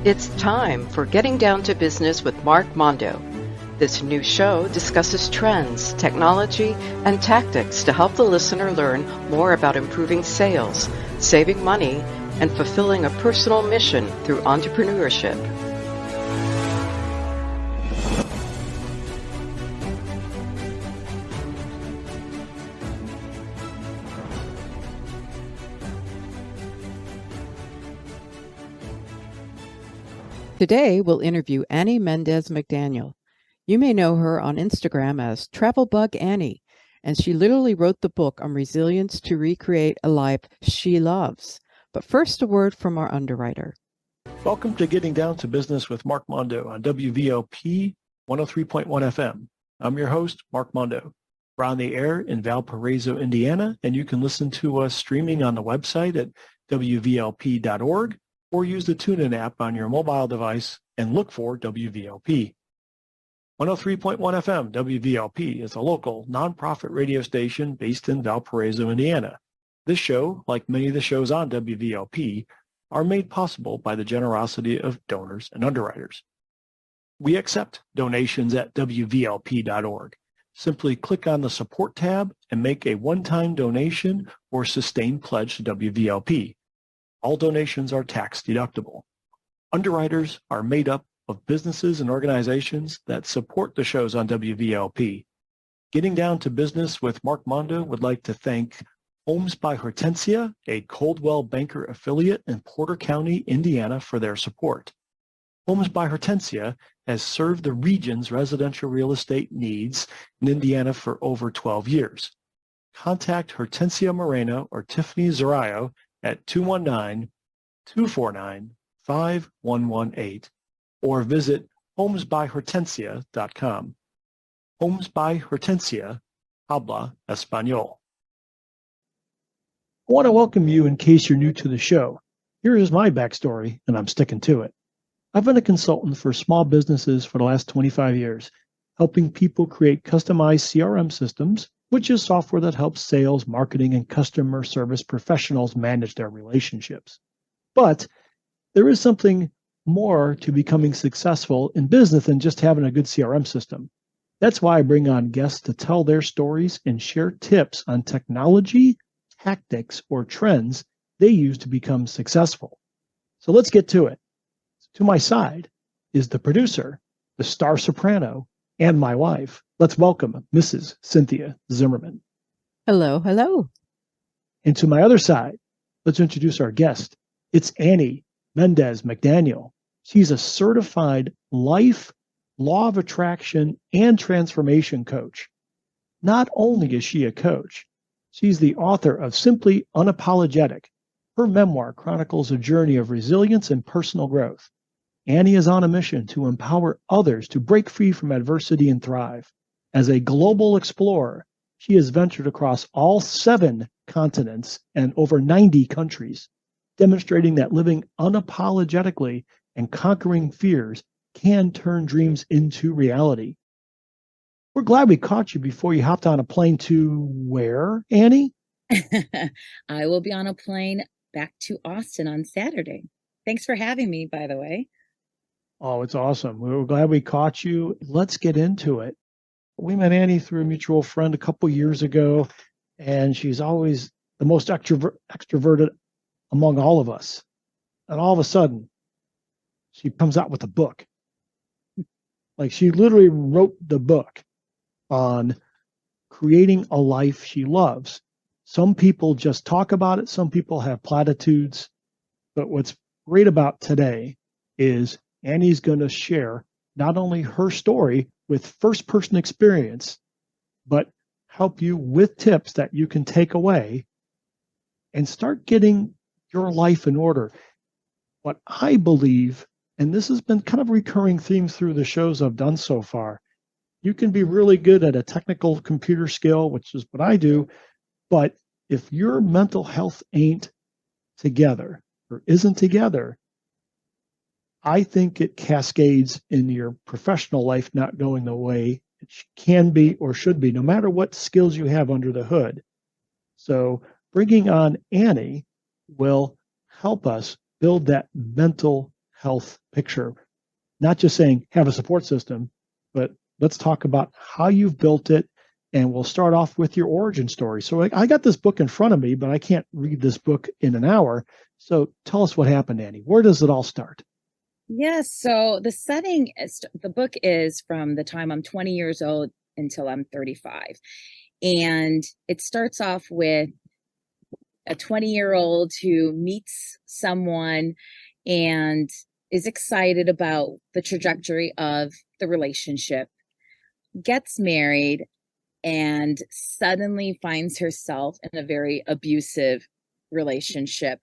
It's time for Getting Down to Business with Mark Mondo. This new show discusses trends, technology, and tactics to help the listener learn more about improving sales, saving money, and fulfilling a personal mission through entrepreneurship. Today, we'll interview Annie Mendez-McDaniel. You may know her on Instagram as Travel Bug Annie, and she literally wrote the book on resilience to recreate a life she loves. But first, a word from our underwriter. Welcome to Getting Down to Business with Mark Mondo on WVLP 103.1 FM. I'm your host, Mark Mondo. We're on the air in Valparaiso, Indiana, and you can listen to us streaming on the website at wvlp.org or use the TuneIn app on your mobile device and look for WVLP. 103.1 FM WVLP is a local nonprofit radio station based in Valparaiso, Indiana. This show, like many of the shows on WVLP, are made possible by the generosity of donors and underwriters. We accept donations at wvlp.org. Simply click on the support tab and make a one-time donation or sustained pledge to WVLP. All donations are tax deductible. Underwriters are made up of businesses and organizations that support the shows on WVLP. Getting Down to Business with Mark Mondo would like to thank Homes by Hortensia, a Coldwell Banker affiliate in Porter County, Indiana, for their support. Homes by Hortensia has served the region's residential real estate needs in Indiana for over 12 years. Contact Hortensia Moreno or Tiffany Zarayo at 219-249-5118 or visit homesbyhortensia.com. Homes by Hortensia, habla español. I want to welcome you in case you're new to the show. Here is my backstory, and I'm sticking to it. I've been a consultant for small businesses for the last 25 years, helping people create customized CRM systems, which is software that helps sales, marketing, and customer service professionals manage their relationships. But there is something more to becoming successful in business than just having a good CRM system. That's why I bring on guests to tell their stories and share tips on technology, tactics, or trends they use to become successful. So let's get to it. To my side is the producer, the star soprano, and my wife. Let's welcome Mrs. Cynthia Zimmerman. Hello, hello. And to my other side, let's introduce our guest. It's Annie Mendez-McDaniel. She's a certified life, law of attraction, and transformation coach. Not only is she a coach, she's the author of Simply Unapologetic. Her memoir chronicles a journey of resilience and personal growth. Annie is on a mission to empower others to break free from adversity and thrive. As a global explorer, she has ventured across all 7 continents and over 90 countries, demonstrating that living unapologetically and conquering fears can turn dreams into reality. We're glad we caught you before you hopped on a plane to where, Annie? I will be on a plane back to Austin on Saturday. Thanks for having me, by the way. Oh, it's awesome. We're glad we caught you. Let's get into it. We met Annie through a mutual friend a couple years ago, and she's always the most extroverted among all of us. And all of a sudden, she comes out with a book. Like she literally wrote the book on creating a life she loves. Some people just talk about it. Some people have platitudes. But what's great about today is Annie's going to share not only her story with first-person experience, but help you with tips that you can take away and start getting your life in order. What I believe, and this has been kind of a recurring theme through the shows I've done so far, you can be really good at a technical computer skill, which is what I do, but if your mental health ain't together or isn't together, I think it cascades in your professional life not going the way it can be or should be, no matter what skills you have under the hood. So bringing on Annie will help us build that mental health picture. Not just saying have a support system, but let's talk about how you've built it. And we'll start off with your origin story. So I got this book in front of me, but I can't read this book in an hour. So tell us what happened, Annie. Where does it all start? Yes. So the setting is, the book is from the time I'm 20 years old until I'm 35. And it starts off with a 20-year-old who meets someone and is excited about the trajectory of the relationship, gets married, and suddenly finds herself in a very abusive relationship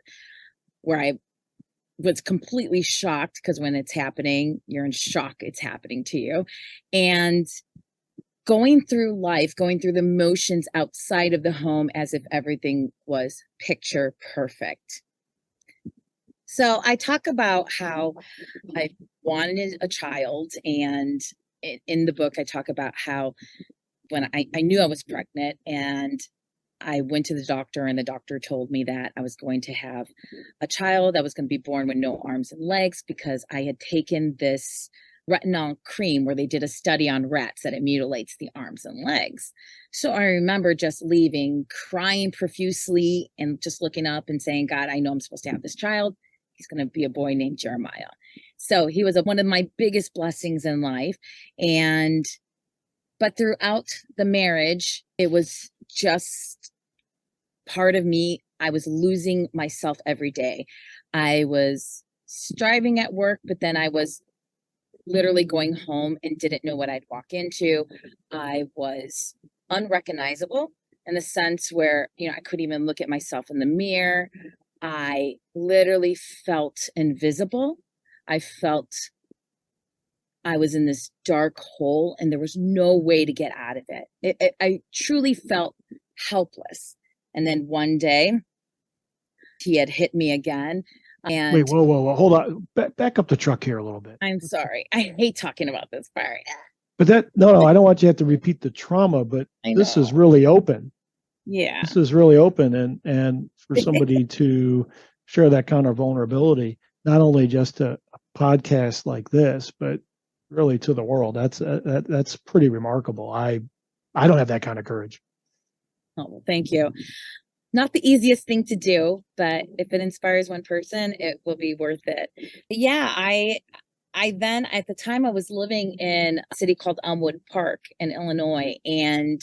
where I was completely shocked, because when it's happening, you're in shock it's happening to you. And going through life, going through the motions outside of the home as if everything was picture perfect. So I talk about how I wanted a child, and in the book I talk about how when I knew I was pregnant, and I went to the doctor, and the doctor told me that I was going to have a child that was going to be born with no arms and legs, because I had taken this retinol cream where they did a study on rats that it mutilates the arms and legs. So I remember just leaving, crying profusely, and just looking up and saying, God, I know I'm supposed to have this child. He's going to be a boy named Jeremiah. So he was one of my biggest blessings in life. But throughout the marriage, it was just part of me. I was losing myself every day. I was striving at work, but then I was literally going home and didn't know what I'd walk into. I was unrecognizable in the sense where, I couldn't even look at myself in the mirror. I literally felt invisible. I felt I was in this dark hole and there was no way to get out of it. I truly felt helpless. And then one day he had hit me again. And wait, whoa. Hold on. Back up the truck here a little bit. I'm sorry. I hate talking about this part. But no, I don't want you to have to repeat the trauma, but this is really open. Yeah. This is really open. And for somebody to share that kind of vulnerability, not only just a podcast like this, but really to the world, that's pretty remarkable. I don't have that kind of courage. Oh, well, thank you. Not the easiest thing to do, but if it inspires one person, it will be worth it. But yeah, I then, at the time, I was living in a city called Elmwood Park in Illinois, and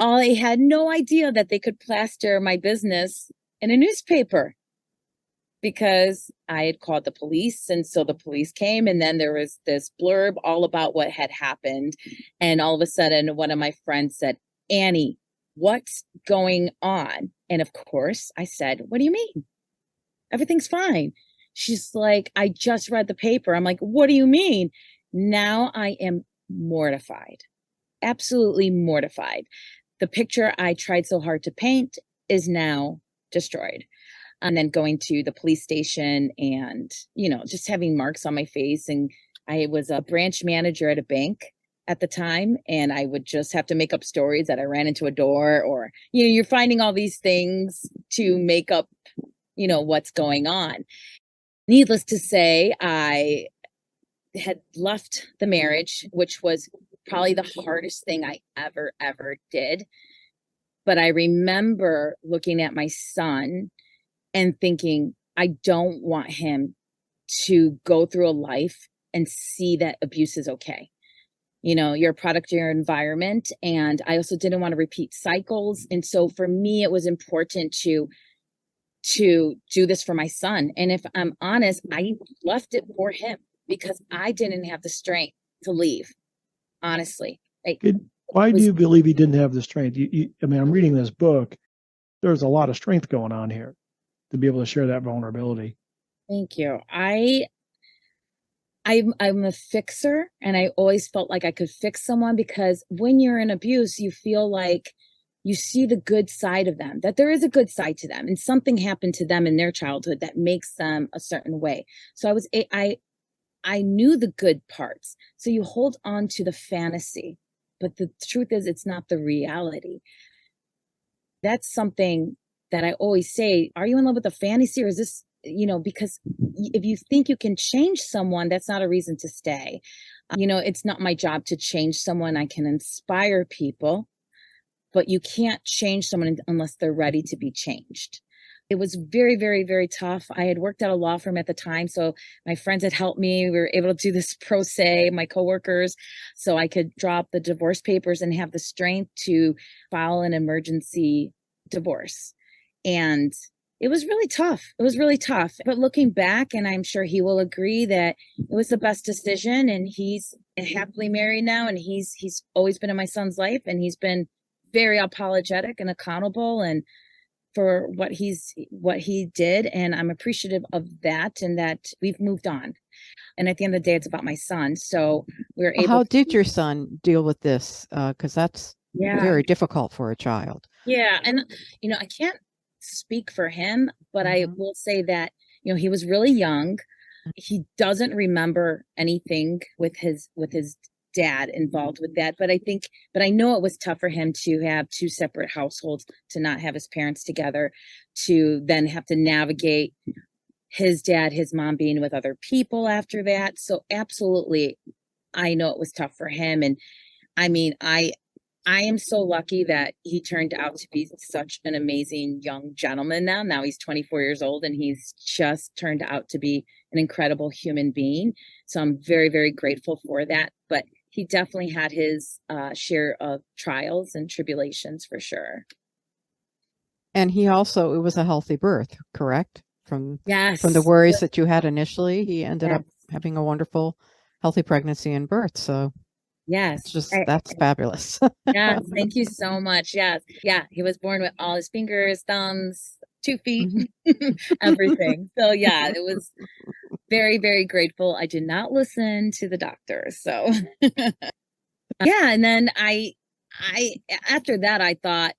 I had no idea that they could plaster my business in a newspaper, because I had called the police. And so the police came, and then there was this blurb all about what had happened. And all of a sudden, one of my friends said, Annie, what's going on? And of course I said, what do you mean? Everything's fine. She's like, I just read the paper. I'm like, what do you mean? Now I am mortified, absolutely mortified. The picture I tried so hard to paint is now destroyed. And then going to the police station and, just having marks on my face. And I was a branch manager at a bank at the time, and I would just have to make up stories that I ran into a door, or, you're finding all these things to make up, what's going on. Needless to say, I had left the marriage, which was probably the hardest thing I ever did. But I remember looking at my son and thinking, I don't want him to go through a life and see that abuse is okay. You're a product of your environment. And I also didn't want to repeat cycles. And so for me, it was important to do this for my son. And if I'm honest, I left it for him because I didn't have the strength to leave. Honestly. Why do you believe he didn't have the strength? I'm reading this book. There's a lot of strength going on here to be able to share that vulnerability. Thank you. I'm a fixer, and I always felt like I could fix someone, because when you're in abuse, you feel like you see the good side of them, that there is a good side to them, and something happened to them in their childhood that makes them a certain way. So I knew the good parts. So you hold on to the fantasy, but the truth is it's not the reality. That's something that I always say, are you in love with the fantasy, or is this because if you think you can change someone, that's not a reason to stay. It's not my job to change someone. I can inspire people, but you can't change someone unless they're ready to be changed. It was very, very, very tough. I had worked at a law firm at the time, so my friends had helped me. We were able to do this pro se, my coworkers, so I could drop the divorce papers and have the strength to file an emergency divorce. And it was really tough. It was really tough. But looking back, and I'm sure he will agree that it was the best decision, and he's happily married now, and he's always been in my son's life, and he's been very apologetic and accountable and for what he did, and I'm appreciative of that, and that we've moved on. And at the end of the day, it's about my son. So we were able. How did your son deal with this? Because that's very difficult for a child. Yeah, and I can't speak for him, but I will say that he was really young. He doesn't remember anything with his dad involved with that, but I know it was tough for him to have two separate households, to not have his parents together, to then have to navigate his dad, his mom being with other people after that. So absolutely, I know it was tough for him. And I mean, I am so lucky that he turned out to be such an amazing young gentleman now. Now he's 24 years old, and he's just turned out to be an incredible human being. So I'm very, very grateful for that. But he definitely had his share of trials and tribulations for sure. And it was a healthy birth, correct? From the worries that you had initially, he ended up having a wonderful, healthy pregnancy and birth. So yes, that's fabulous. Yes, thank you so much. Yes. Yeah, he was born with all his fingers, thumbs, 2 feet, everything. So yeah, it was very, very grateful. I did not listen to the doctors. So yeah, and then I after that, I thought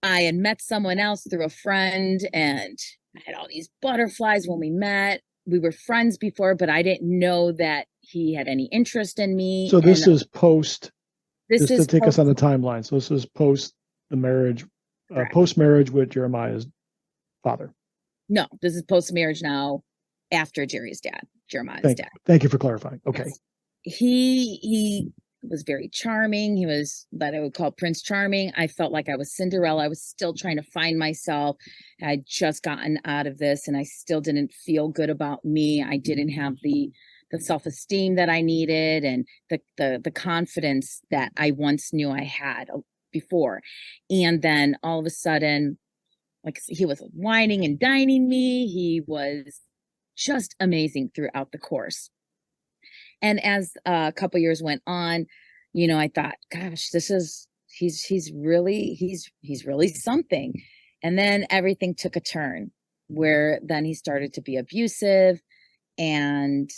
I had met someone else through a friend, and I had all these butterflies when we met. We were friends before, but I didn't know that he had any interest in me. So this is post, just to take us on the timeline. So this is post the marriage, post-marriage with Jeremiah's father. No, this is post-marriage now, after Jerry's dad, Jeremiah's dad. Thank you for clarifying. Okay. Yes. He was very charming. He was what I would call Prince Charming. I felt like I was Cinderella. I was still trying to find myself. I'd just gotten out of this, and I still didn't feel good about me. I didn't have the self-esteem that I needed, and the confidence that I once knew I had before. And then all of a sudden, like, he was whining and dining me. He was just amazing throughout the course. And as a couple years went on, I thought, gosh, he's really something. And then everything took a turn where then he started to be abusive, and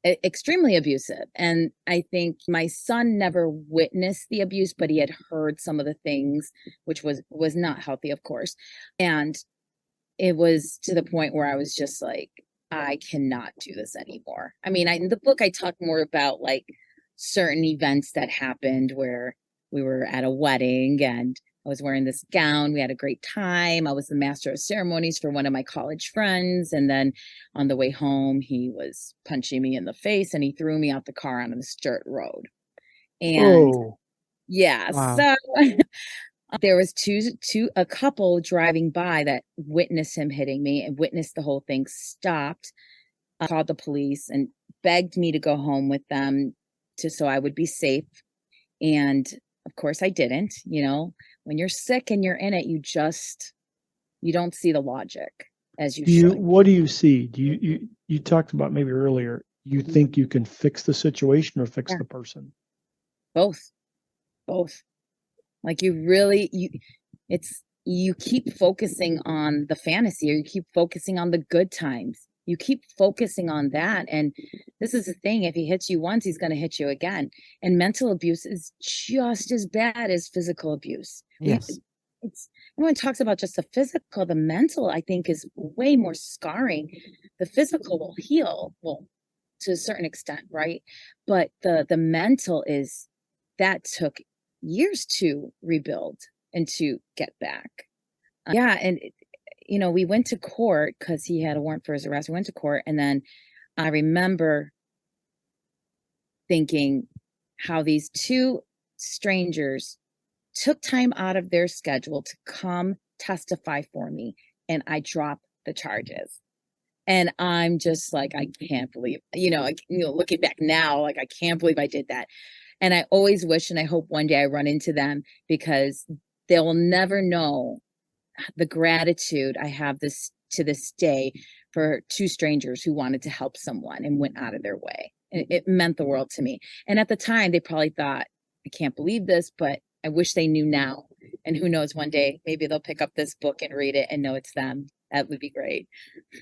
extremely abusive. And I think my son never witnessed the abuse, but he had heard some of the things, which was not healthy, of course. And it was to the point where I was just like, I cannot do this anymore. I mean, in the book, I talk more about like certain events that happened where we were at a wedding and I was wearing this gown. We had a great time. I was the master of ceremonies for one of my college friends. And then on the way home, he was punching me in the face, and he threw me out the car on this dirt road. And yeah, wow. So there was a couple driving by that witnessed him hitting me and witnessed the whole thing, stopped, called the police, and begged me to go home with them so I would be safe. And of course I didn't. When you're sick and you're in it, you don't see the logic as you should. What do you see? You talked about maybe earlier, you think you can fix the situation or fix the person? Both. Like you keep focusing on the fantasy, or you keep focusing on the good times. You keep focusing on that. And this is the thing. If he hits you once, he's going to hit you again. And mental abuse is just as bad as physical abuse. Yes. Everyone talks about just the physical. The mental, I think, is way more scarring. The physical will heal, to a certain extent, right? But the mental that took years to rebuild and to get back. And we went to court because he had a warrant for his arrest. We went to court, and then I remember thinking how these two strangers took time out of their schedule to come testify for me, and I dropped the charges. And I'm just like, I can't believe, looking back now, like, I can't believe I did that. And I always wish, and I hope one day I run into them, because they'll never know the gratitude I have to this day for two strangers who wanted to help someone and went out of their way. It meant the world to me. And at the time, they probably thought, I can't believe this, but I wish they knew now. And who knows, one day, maybe they'll pick up this book and read it and know it's them. That would be great.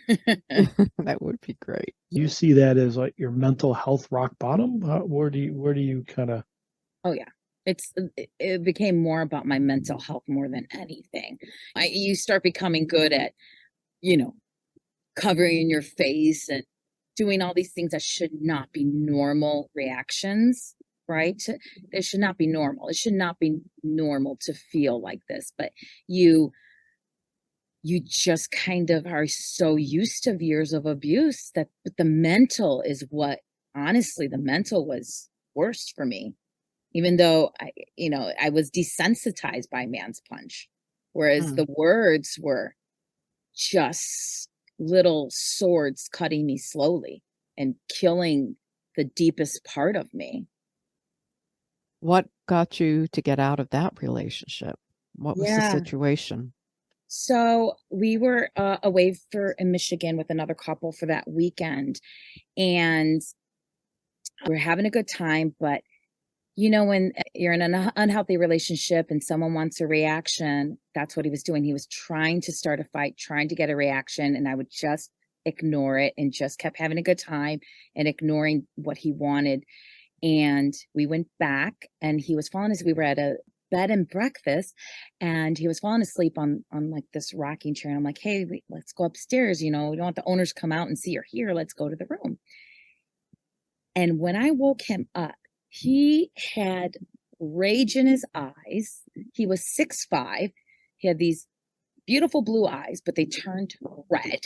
That would be great. You see that as like your mental health rock bottom? Where do you kind of? Oh yeah. It became more about my mental health more than anything. You start becoming good at, covering your face and doing all these things that should not be normal reactions, right? It should not be normal. It should not be normal to feel like this, but you just kind of are so used to years of abuse that the mental is what, honestly, the mental was worst for me. Even though I was desensitized by man's punch, whereas the words were just little swords cutting me slowly and killing the deepest part of me. What got you to get out of that relationship? What was the situation? So we were away in Michigan with another couple for that weekend, and we're having a good time, but when you're in an unhealthy relationship and someone wants a reaction, that's what he was doing. He was trying to start a fight, trying to get a reaction, and I would just ignore it and just kept having a good time and ignoring what he wanted. And we went back, and he was falling asleep. We were at a bed and breakfast, and he was falling asleep on like this rocking chair. And I'm like, hey, let's go upstairs. We don't want the owners to come out and see you're here. Let's go to the room. And when I woke him up, he had rage in his eyes. He was 6'5". He had these beautiful blue eyes, but they turned red.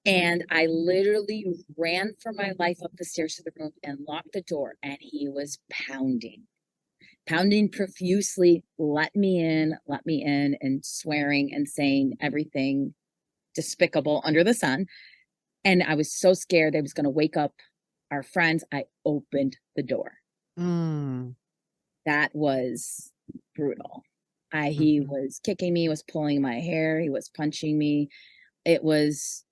And I literally ran for my life up the stairs to the room and locked the door. And he was pounding profusely, let me in, and swearing and saying everything despicable under the sun. And I was so scared I was going to wake up our friends. I opened the door. That was brutal. He was kicking me, was pulling my hair, he was punching me. It was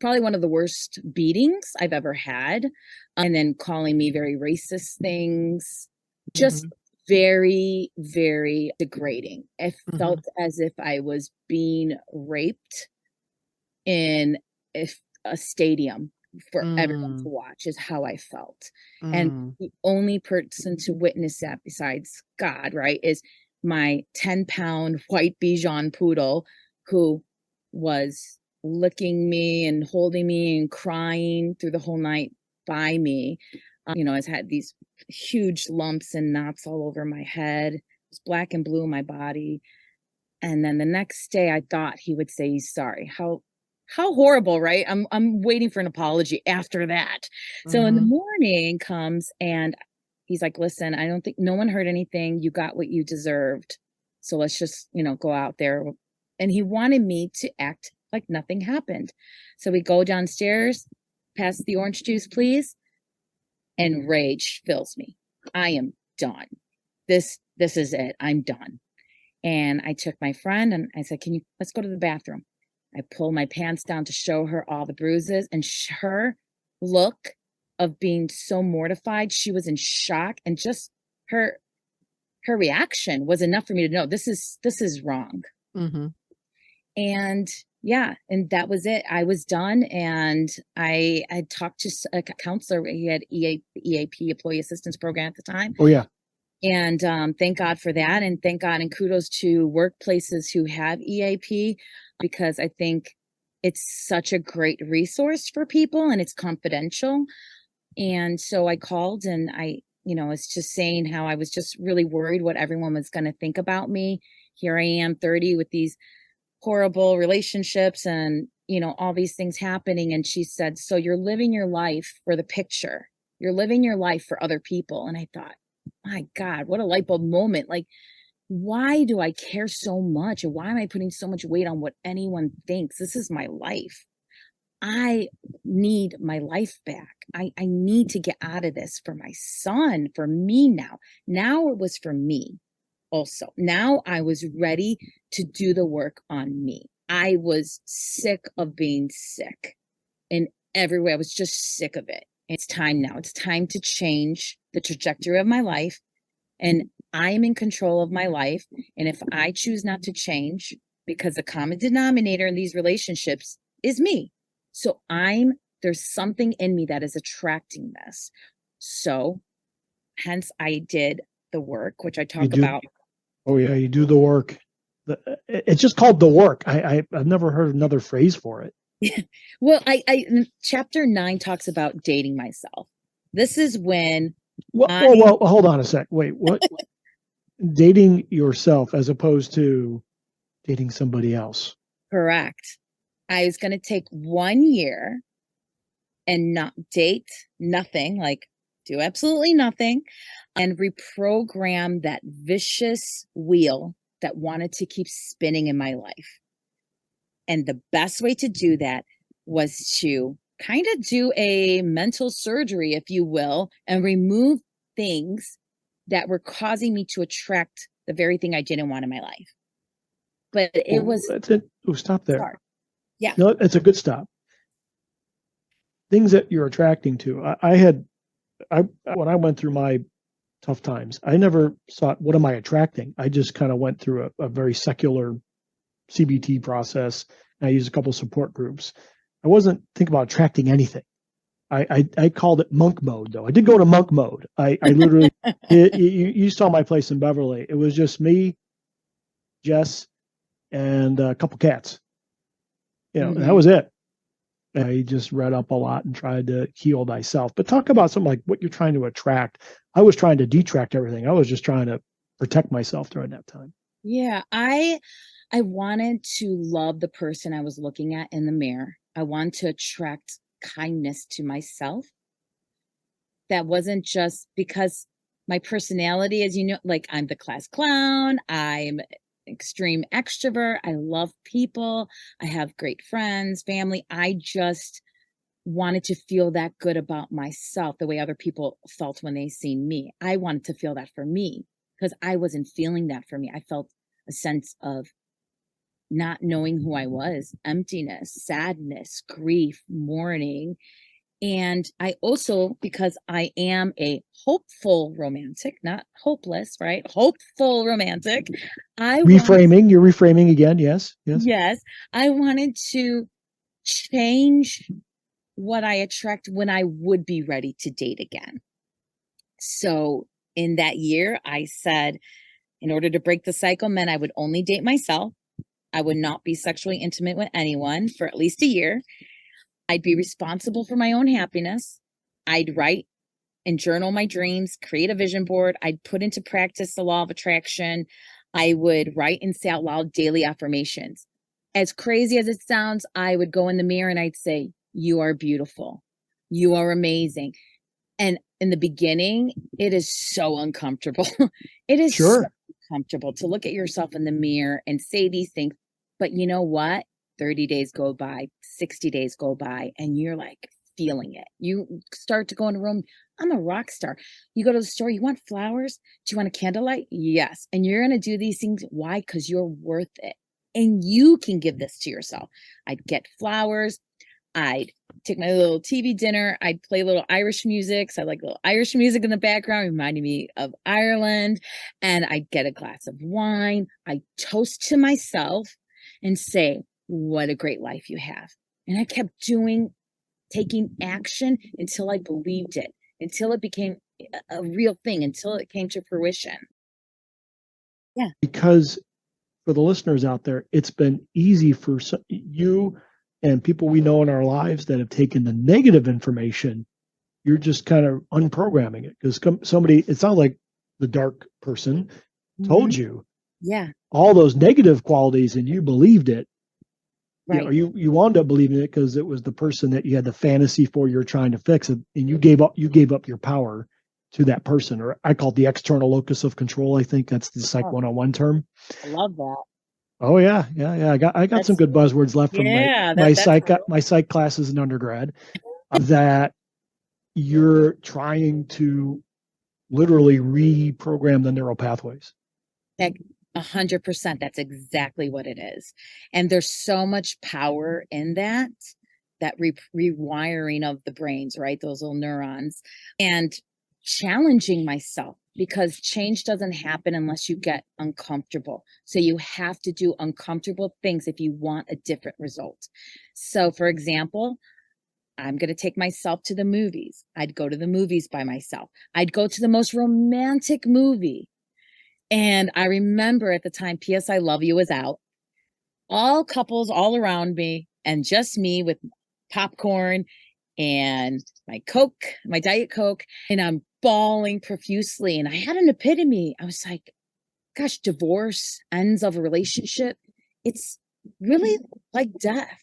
probably one of the worst beatings I've ever had. And then calling me very racist things, just very, very degrading. It felt as if I was being raped in a stadium for everyone to watch, is how I felt. And the only person to witness that besides God, right, is my 10-pound white Bichon poodle, who was licking me and holding me and crying through the whole night by me. Has had these huge lumps and knots all over my head. It was black and blue in my body. And then the next day I thought he would say he's sorry. How horrible, right? I'm waiting for an apology after that. So in the morning comes, and he's like, listen, I don't think no one heard anything. You got what you deserved. So let's just, go out there. And he wanted me to act like nothing happened. So we go downstairs, pass the orange juice, please. And rage fills me. I am done. This is it. I'm done. And I took my friend and I said, let's go to the bathroom. I pulled my pants down to show her all the bruises, and her look of being so mortified, she was in shock, and just her reaction was enough for me to know this is wrong. And and that was it. I was done, and I had talked to a counselor. He had EAP, Employee Assistance Program, at the time. Oh yeah. And thank God for that, and thank God and kudos to workplaces who have EAP, because I think it's such a great resource for people, and it's confidential. And so I called, and I was just saying how I was just really worried what everyone was going to think about me. Here I am, 30, with these horrible relationships and, all these things happening. And she said, so you're living your life for the picture. You're living your life for other people. And I thought, my God, what a light bulb moment. Like, why do I care so much? And why am I putting so much weight on what anyone thinks? This is my life. I need my life back. I need to get out of this for my son, for me now. Now it was for me also. Now I was ready to do the work on me. I was sick of being sick in every way. I was just sick of it. It's time now. It's time to change the trajectory of my life. And I'm in control of my life. And if I choose not to change, because the common denominator in these relationships is me. So there's something in me that is attracting this. So hence I did the work, which I talk about. Oh yeah, you do the work. It's just called the work. I've never heard another phrase for it. Well, chapter 9 talks about dating myself. This is when. Well, hold on a sec. Wait, what? Dating yourself as opposed to dating somebody else. Correct. I was going to take 1 year and not date nothing, like do absolutely nothing, and reprogram that vicious wheel that wanted to keep spinning in my life. And the best way to do that was to kind of do a mental surgery, if you will, and remove things that were causing me to attract the very thing I didn't want in my life. But it was. That's it. Oh, stop there. Sorry. Yeah. No, it's a good stop. Things that you're attracting to. When I went through my tough times, I never thought, what am I attracting? I just kind of went through a very secular CBT process. And I used a couple of support groups. I wasn't thinking about attracting anything. I called it monk mode, though. I did go to monk mode. I literally, you saw my place in Beverly. It was just me, Jess, and a couple cats. That was it. I just read up a lot and tried to heal thyself. But talk about something like what you're trying to attract. I was trying to detract everything. I was just trying to protect myself during that time. Yeah, I wanted to love the person I was looking at in the mirror. I wanted to attract kindness to myself. That wasn't just because my personality, as you know, like I'm the class clown, I'm extreme extrovert, I love people, I have great friends, family. I just wanted to feel that good about myself the way other people felt when they seen me. I wanted to feel that for me because I wasn't feeling that for me. I felt a sense of not knowing who I was, emptiness, sadness, grief, mourning. And I also, because I am a hopeful romantic, not hopeless, right? Hopeful romantic. You're reframing again. Yes. Yes. I wanted to change what I attract when I would be ready to date again. So in that year, I said, in order to break the cycle, meant I would only date myself. I would not be sexually intimate with anyone for at least a year. I'd be responsible for my own happiness. I'd write and journal my dreams, create a vision board. I'd put into practice the law of attraction. I would write and say out loud daily affirmations. As crazy as it sounds, I would go in the mirror and I'd say, you are beautiful. You are amazing. And in the beginning, it is so uncomfortable. It is so uncomfortable to look at yourself in the mirror and say these things. But you know what? 30 days go by, 60 days go by, and you're like feeling it. You start to go in a room. I'm a rock star. You go to the store. You want flowers? Do you want a candlelight? Yes. And you're going to do these things. Why? Because you're worth it. And you can give this to yourself. I'd get flowers. I'd take my little TV dinner. I'd play little Irish music. So I like little Irish music in the background, reminding me of Ireland. And I'd get a glass of wine. I'd toast to myself and say, what a great life you have. And I kept taking action until I believed it, until it became a real thing, until it came to fruition. Yeah. Because for the listeners out there, it's been easy for you and people we know in our lives that have taken the negative information. You're just kind of unprogramming it because it sounds like the dark person told you yeah, all those negative qualities and you believed it. Right. You wound up believing it because it was the person that you had the fantasy for, you're trying to fix it, and you gave up your power to that person, or I call it the external locus of control. I think that's the Psych 101 term. I love that. Oh yeah. I got some good buzzwords left from my psych classes in undergrad that you're trying to literally reprogram the neural pathways. 100%. That's exactly what it is. And there's so much power in that rewiring of the brains, right? Those little neurons, and challenging myself, because change doesn't happen unless you get uncomfortable. So you have to do uncomfortable things if you want a different result. So for example, I'm going to take myself to the movies. I'd go to the movies by myself. I'd go to the most romantic movie. And I remember at the time, P.S. I Love You was out. All couples all around me, and just me with popcorn and my Coke, my Diet Coke, and I'm bawling profusely. And I had an epiphany. I was like, gosh, divorce, ends of a relationship, it's really like death,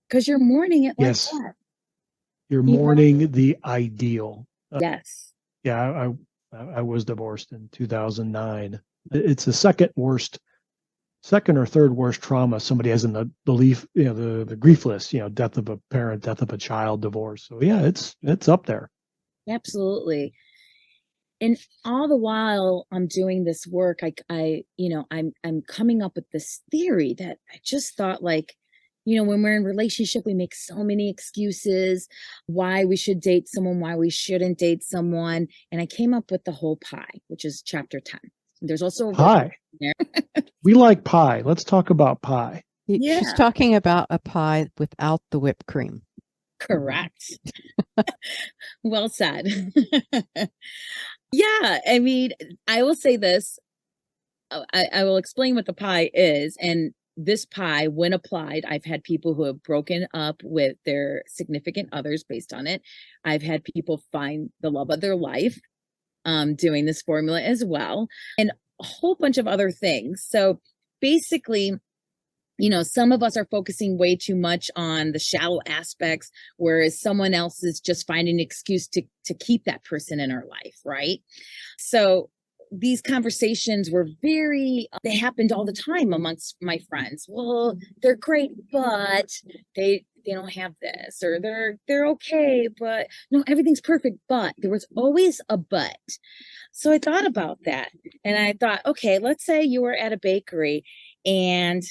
because you're mourning it like death. You're mourning the ideal. Yes. Yeah, I was divorced in 2009. It's the second or third worst trauma somebody has in the belief, the grief list, death of a parent, death of a child, divorce. So yeah, it's up there. Absolutely. And all the while I'm doing this work, I'm coming up with this theory that I just thought, like, when we're in relationship, we make so many excuses why we should date someone, why we shouldn't date someone. And I came up with the whole pie, which is chapter 10. There's also a pie. There. We like pie. Let's talk about pie. Yeah. She's talking about a pie without the whipped cream. Correct. Well said. Yeah. I mean, I will say this. I will explain what the pie is. And this pie, when applied, I've had people who have broken up with their significant others based on it. I've had people find the love of their life doing this formula as well, and a whole bunch of other things. So basically, some of us are focusing way too much on the shallow aspects, whereas someone else is just finding an excuse to keep that person in our life, right? So these conversations were they happened all the time amongst my friends. Well, they're great, but they don't have this, or they're okay, but no, everything's perfect. But there was always a but. So I thought about that, and I thought, okay, let's say you were at a bakery and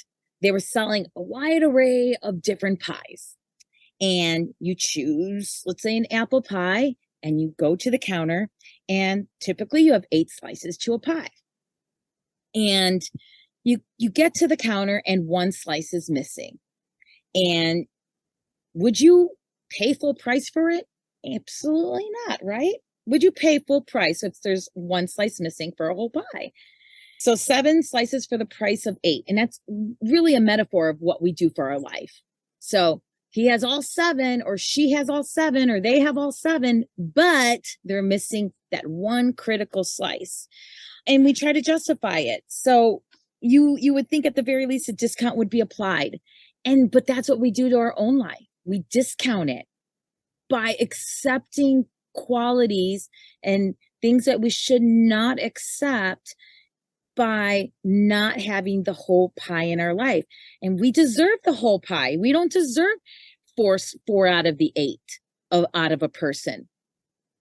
they were selling a wide array of different pies, and you choose, let's say, an apple pie, and you go to the counter, and typically you have 8 slices to a pie. And you get to the counter and 1 slice is missing. And would you pay full price for it? Absolutely not, right? Would you pay full price if there's 1 slice missing for a whole pie? So 7 slices for the price of 8. And that's really a metaphor of what we do for our life. So he has all 7, or she has all 7, or they have all 7, but they're missing that 1 critical slice. And we try to justify it. So you would think at the very least a discount would be applied. But that's what we do to our own life. We discount it by accepting qualities and things that we should not accept, by not having the whole pie in our life. And we deserve the whole pie. We don't deserve 4 out of the 8 out of a person.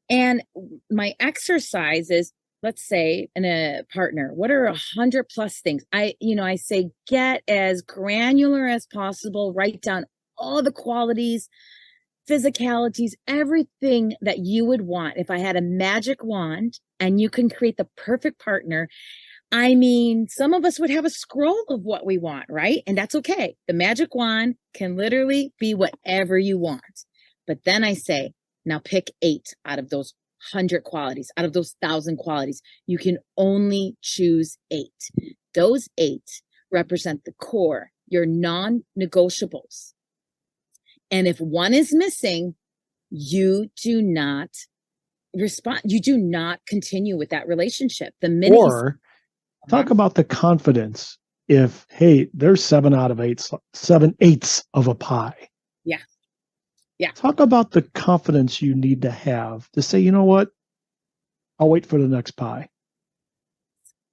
And my exercise is, let's say, in a partner, what are 100 plus things? I say, get as granular as possible, write down all the qualities, physicalities, everything that you would want. If I had a magic wand and you can create the perfect partner, I mean, some of us would have a scroll of what we want, right? And that's okay. The magic wand can literally be whatever you want. But then I say, now pick 8 out of those 100 qualities, out of those 1,000 qualities. You can only choose 8. Those 8 represent the core, your non-negotiables. And if one is missing, you do not respond. You do not continue with that relationship. The minute talk about the confidence if, hey, there's 7/8 of a pie. Yeah. Yeah. Talk about the confidence you need to have to say, you know what? I'll wait for the next pie.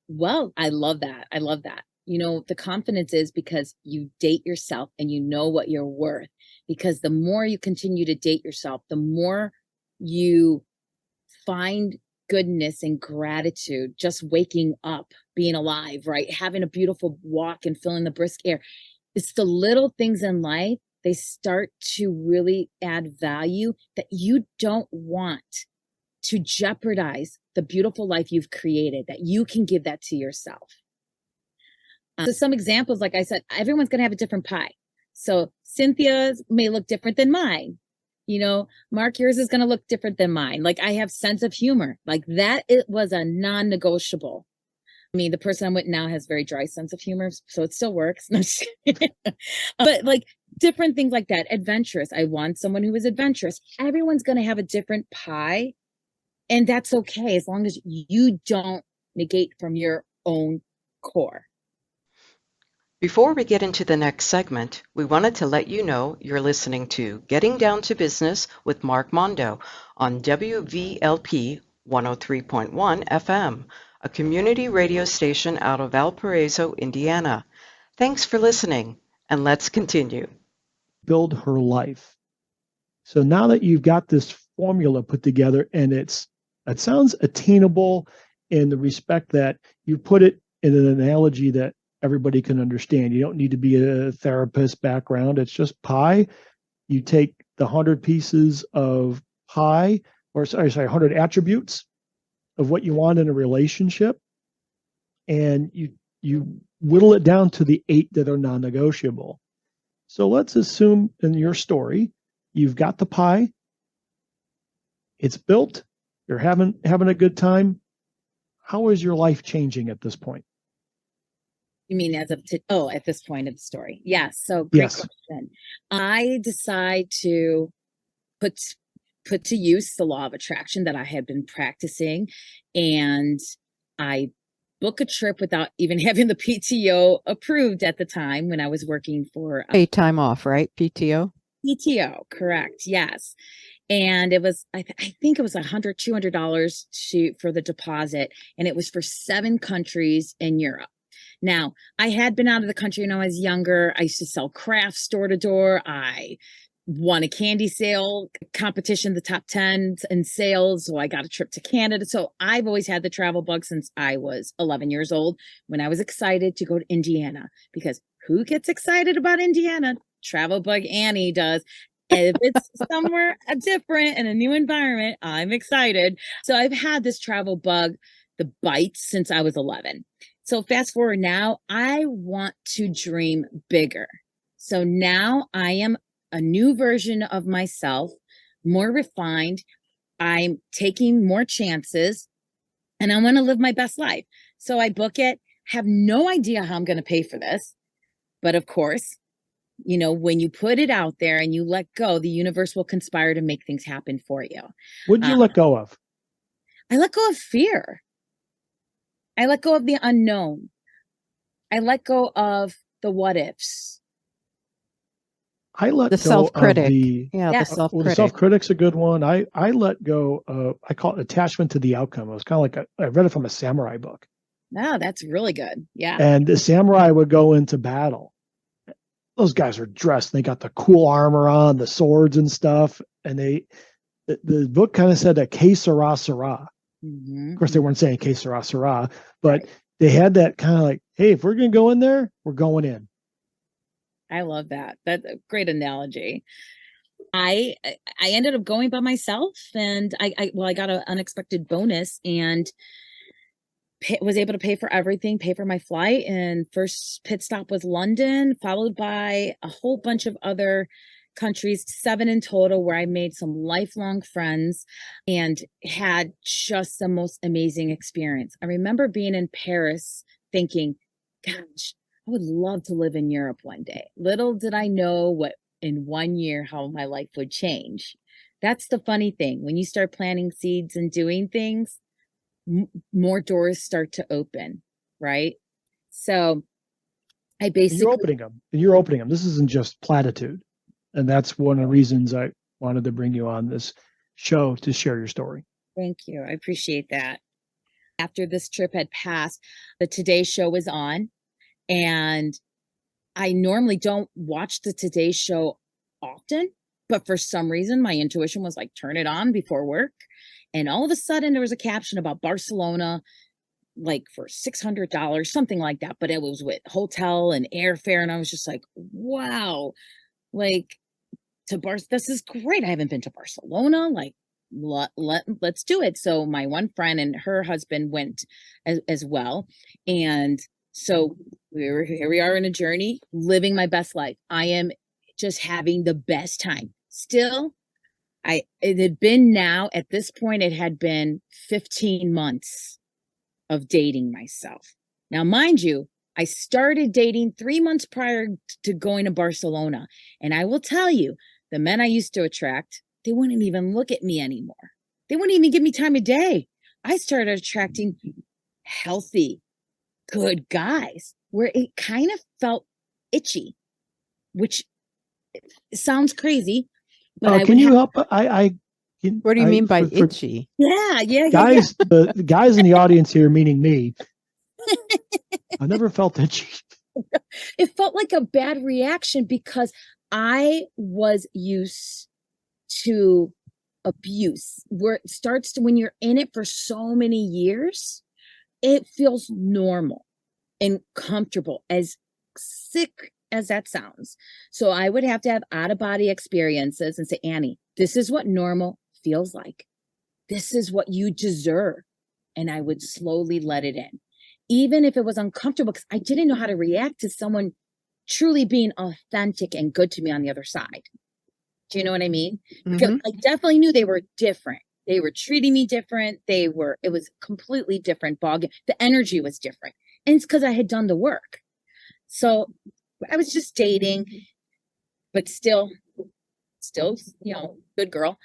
Well, I love that. I love that. The confidence is because you date yourself and you know what you're worth. Because the more you continue to date yourself, the more you find goodness and gratitude just waking up, being alive, right? Having a beautiful walk and feeling the brisk air. It's the little things in life, they start to really add value that you don't want to jeopardize the beautiful life you've created, that you can give that to yourself. So some examples, like I said, everyone's going to have a different pie. So Cynthia's may look different than mine. Mark, yours is going to look different than mine. Like I have sense of humor, like that. It was a non-negotiable. I mean, the person I'm with now has very dry sense of humor, so it still works. No, but like different things like that. Adventurous. I want someone who is adventurous. Everyone's going to have a different pie. And that's okay, as long as you don't negate from your own core. Before we get into the next segment, we wanted to let you know you're listening to Getting Down to Business with Mark Mondo on WVLP 103.1 FM, a community radio station out of Valparaiso, Indiana. Thanks for listening, and let's continue. Build her life. So now that you've got this formula put together, and it sounds attainable in the respect that you put it in an analogy that everybody can understand. You don't need to be a therapist background. It's just pie. You take the 100 pieces of pie, or 100 attributes of what you want in a relationship, and you whittle it down to the 8 that are non-negotiable. So let's assume in your story, you've got the pie. It's built. You're having a good time. How is your life changing at this point? You mean at this point of the story? Yes. So great question. I decide to put to use the law of attraction that I had been practicing, and I book a trip without even having the PTO approved at the time when I was working for paid time off, right? PTO? PTO, correct. Yes. And it was, I think it was $100, $200 for the deposit. And it was for 7 countries in Europe. Now, I had been out of the country when I was younger. I used to sell crafts door to door. I won a candy sale competition, the top 10 in sales. So I got a trip to Canada. So I've always had the travel bug since I was 11 years old, when I was excited to go to Indiana, because who gets excited about Indiana? Travel bug Annie does. And if it's somewhere different in a new environment, I'm excited. So I've had this travel bug, the bites, since I was 11. So fast forward now, I want to dream bigger. So now I am a new version of myself, more refined. I'm taking more chances, and I want to live my best life. So I book it, have no idea how I'm going to pay for this. But of course, when you put it out there and you let go, the universe will conspire to make things happen for you. What did you let go of? I let go of fear. I let go of the unknown. I let go of the what ifs. I let the go self-critic. of the self-critic. Well, the self-critic's a good one. I let go of, I call it attachment to the outcome. It was kind of like I read it from a samurai book. Oh, that's really good. Yeah. And the samurai would go into battle. Those guys are dressed. They got the cool armor on, the swords and stuff. And the book kind of said that que sera, sera. Mm-hmm. Of course, they weren't saying que sera, sera, but they had that kind of like, hey, if we're going to go in there, we're going in. I love that. That's a great analogy. I ended up going by myself, and I got an unexpected bonus, and was able to pay for everything, pay for my flight, and first pit stop was London, followed by a whole bunch of other countries, 7 in total, where I made some lifelong friends and had just the most amazing experience. I remember being in Paris thinking, gosh, I would love to live in Europe one day. Little did I know what in 1 year how my life would change. That's the funny thing. When you start planting seeds and doing things, more doors start to open, right? So I basically, You're opening them. This isn't just platitude. And that's one of the reasons I wanted to bring you on this show to share your story. thank you. I appreciate that. After this trip had passed, the Today Show was on, and I normally don't watch the Today Show often, but for some reason my intuition was like, turn it on before work. And all of a sudden there was a caption about Barcelona, like for $600, something like that. But it was with hotel and airfare. And I was just like, wow, like this is great. I haven't been to Barcelona. Like, let's do it. So my one friend and her husband went as well. And so here we are in a journey, living my best life. I am just having the best time. Still, it had been now at this point, it had been 15 months of dating myself. Now, mind you, I started dating 3 months prior to going to Barcelona. And I will tell you, the men I used to attract, they wouldn't even look at me anymore. They wouldn't even give me time of day. I started attracting healthy, good guys where it kind of felt itchy, which sounds crazy. But can you help? What do you mean by itchy? Yeah. Guys, the guys in the audience here, meaning me, I never felt itchy. It felt like a bad reaction because I was used to abuse, where it starts to, when you're in it for so many years, it feels normal and comfortable, as sick as that sounds. So I would have to have out-of-body experiences and say, Annie, this is what normal feels like. This is what you deserve. And I would slowly let it in, even if it was uncomfortable, because I didn't know how to react to someone truly being authentic and good to me on the other side. Do you know what I mean? Because I definitely knew they were different. They were treating me different. It was completely different ballgame. The energy was different. And it's because I had done the work. So I was just dating, but still, good girl.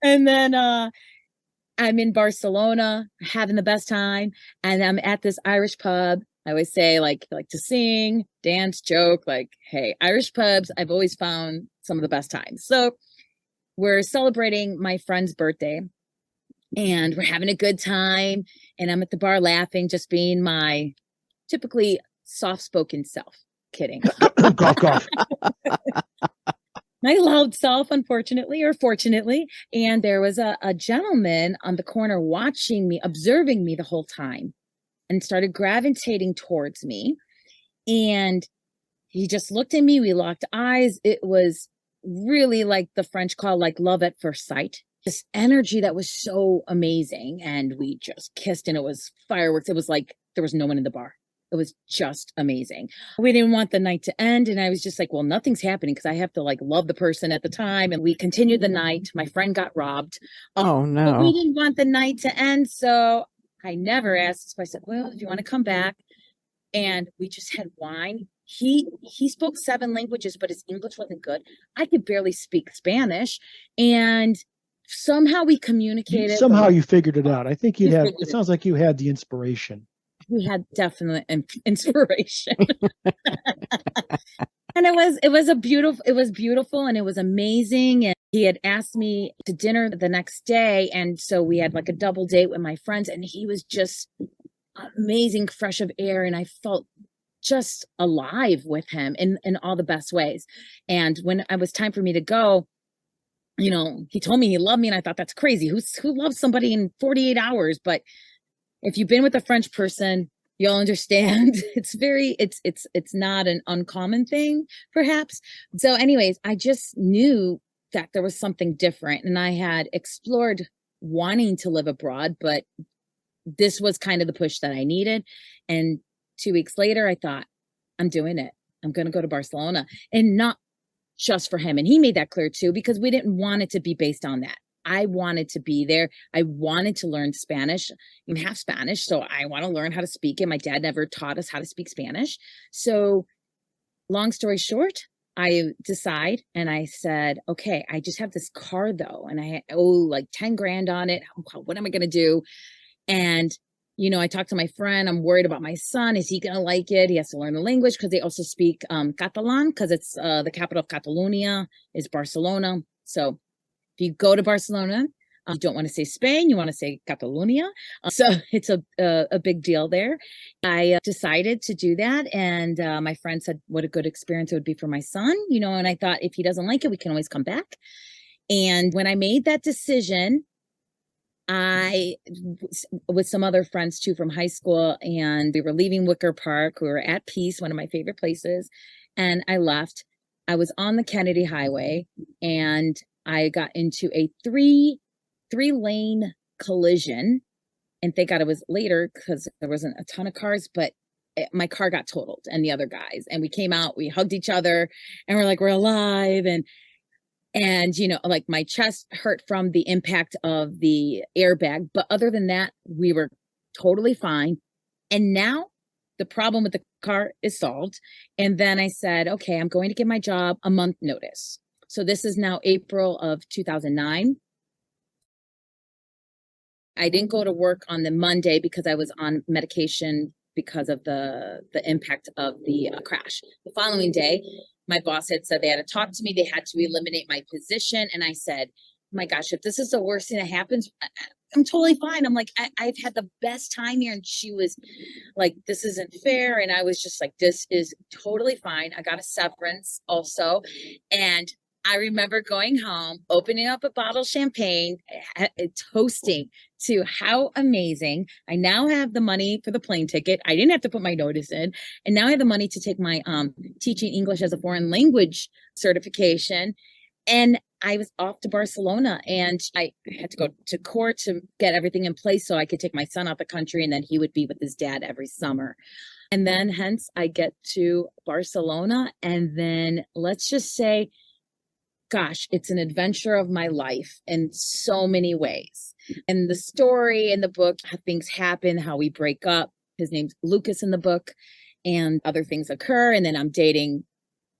And then I'm in Barcelona having the best time. And I'm at this Irish pub. I always say, like to sing, dance, joke, like, hey, Irish pubs, I've always found some of the best times. So we're celebrating my friend's birthday and we're having a good time. And I'm at the bar laughing, just being my typically soft-spoken self. Kidding. Cough, cough. My loud self, unfortunately, or fortunately. And there was a gentleman on the corner watching me, observing me the whole time, and started gravitating towards me. And he just looked at me. We locked eyes. It was really like the French call, like love at first sight. This energy that was so amazing. And we just kissed, and it was fireworks. It was like there was no one in the bar. It was just amazing. We didn't want the night to end. And I was just like, well, nothing's happening because I have to like love the person at the time. And we continued the night. My friend got robbed. Oh, no. But we didn't want the night to end. So I never asked. So I said, well, if you want to come back. And we just had wine. He spoke 7 languages, but his English wasn't good. I could barely speak Spanish. And somehow we communicated. Somehow you figured it out. I think it sounds like you had the inspiration. We had definite inspiration. And it was beautiful and it was amazing. And he had asked me to dinner the next day. And so we had like a double date with my friends, and he was just amazing, fresh of air. And I felt just alive with him in all the best ways. And when it was time for me to go, he told me he loved me. And I thought, that's crazy. Who loves somebody in 48 hours? But if you've been with a French person, you'll understand. It's not an uncommon thing, perhaps. So anyways, I just knew that there was something different, and I had explored wanting to live abroad, but this was kind of the push that I needed. And 2 weeks later, I thought, I'm doing it. I'm going to go to Barcelona, and not just for him. And he made that clear too, because we didn't want it to be based on that. I wanted to be there. I wanted to learn Spanish. I'm half Spanish, so I want to learn how to speak it. My dad never taught us how to speak Spanish. So long story short, I decide and I said, okay, I just have this car though. And I owe like 10 grand on it. What am I going to do? And I talked to my friend. I'm worried about my son. Is he going to like it? He has to learn the language because they also speak Catalan, because it's the capital of Catalonia is Barcelona. So if you go to Barcelona, you don't want to say Spain, you want to say Catalonia. So it's a big deal there. I decided to do that. And my friend said what a good experience it would be for my son, and I thought if he doesn't like it, we can always come back. And when I made that decision, I with some other friends too from high school, and we were leaving Wicker Park. We were at Peace, one of my favorite places, and I left. I was on the Kennedy Highway, and I got into a three-lane collision, and thank God it was later because there wasn't a ton of cars, but my car got totaled and the other guys, and we came out, we hugged each other, and we're like, we're alive. And, like my chest hurt from the impact of the airbag. But other than that, we were totally fine. And now the problem with the car is solved. And then I said, okay, I'm going to give my job a month notice. So this is now April of 2009. I didn't go to work on the Monday because I was on medication because of the impact of the crash. The following day, my boss had said they had to talk to me. They had to eliminate my position. And I said, my gosh, if this is the worst thing that happens, I'm totally fine. I'm like, I've had the best time here. And she was like, this isn't fair. And I was just like, this is totally fine. I got a severance also. And I remember going home, opening up a bottle of champagne, toasting to how amazing. I now have the money for the plane ticket. I didn't have to put my notice in. And now I have the money to take my teaching English as a foreign language certification. And I was off to Barcelona, and I had to go to court to get everything in place so I could take my son out the country, and then he would be with his dad every summer. And then hence I get to Barcelona, and then let's just say, gosh, it's an adventure of my life in so many ways. And the story in the book, how things happen, how we break up. His name's Lucas in the book, and other things occur. And then I'm dating.